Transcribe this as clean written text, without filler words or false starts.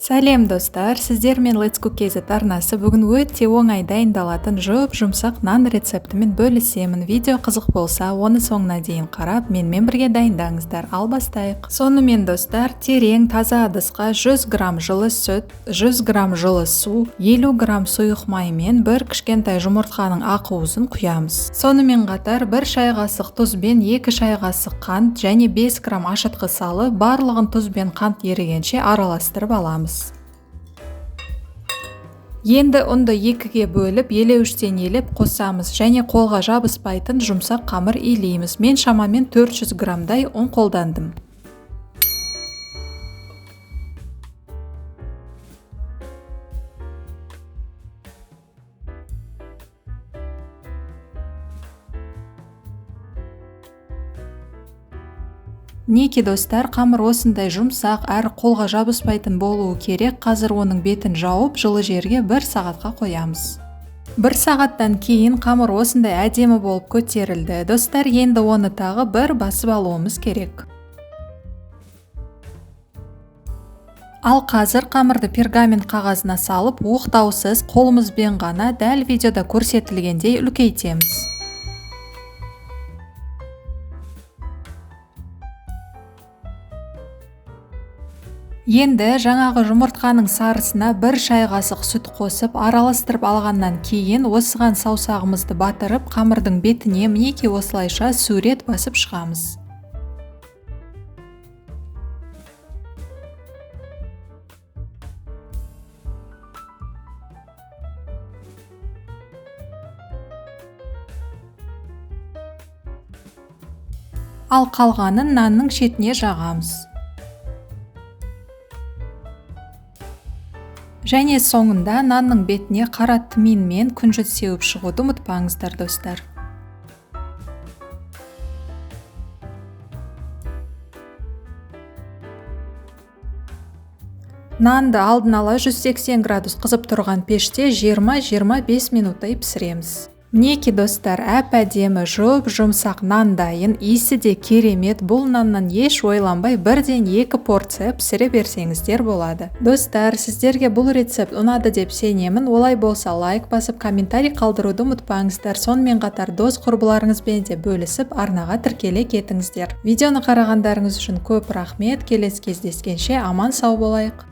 Сәлем достар, сіздермен Let's Cook KZ арнасы бүгін өте оңай дайындалатын жұмсақ нан рецептімен бөлісемін. Видео қызық болса, оны соңына дейін қарап, менімен бірге дайындаңыздар. Ал бастайық. Сонымен достар, терең таза ыдысқа 100 грамм жылы сүт, 100 грамм жылы су, 50 грамм сұйық май мен бір кішкентай жұмыртқаның ақ уызын құямыз. Сонымен қатар 1 шай қасық тұз бен 2 шай қасық қант және 5 грамм ашытқы салып, барлығын тұз бен қант ерігенше араластырып аламыз. Енді ұнды екіге бөліп, елеуіштен елеп қосамыз және қолға жабыспайтын жұмсақ қамыр илейміз. Мен шамамен 400 граммдай ұн қолдандым. Неке достар, қамыр осындай жұмсақ әрі қолға жабыспайтын болуы керек. Қазір оның бетін жауып, жылы жерге 1 сағатқа қоямыз. 1 сағаттан кейін қамыр осындай әдемі болып көтерілді. Достар, енді оны тағы бір басып алуымыз керек. Ал қазір қамырды пергамент қағазына салып, оқтаусыз қолымызбен ғана дәл видеода көрсетілгендей үлкейтеміз. Енді жаңағы жұмыртқаның сарысына 1 шай қасық сүт қосып, араластырып алғаннан кейін осыған саусағымызды батырып, қамырдың бетіне мінеки осылайша сурет басып шығамыз. Ал қалғанын нанның шетіне жағамыз. Және соңында нанның бетіне қара тминмен күнжіт сеуіп шығуды ұмытпаңыздар достар. Нанды алдын ала 180 градус қызып тұрған пеште 20-25 минуттай пісіреміз. Мінеки достар, әп-әдемі жұмсақ нан дайын, иісі де керемет. Бұл наннан еш ойланбай бірден 2 порция пісіре берсеңіздер болады. Достар, сіздерге бұл рецепт ұнады деп сенемін. Олай болса лайк басып, комментарий қалдыруды ұмытпаңыздар. Сонымен қатар дос құрбыларыңызбен де бөлісіп, арнаға тіркеле кетіңіздер. Видеоны қарағандарыңыз үшін көп рахмет. Келесі кездескенше аман сау болайық.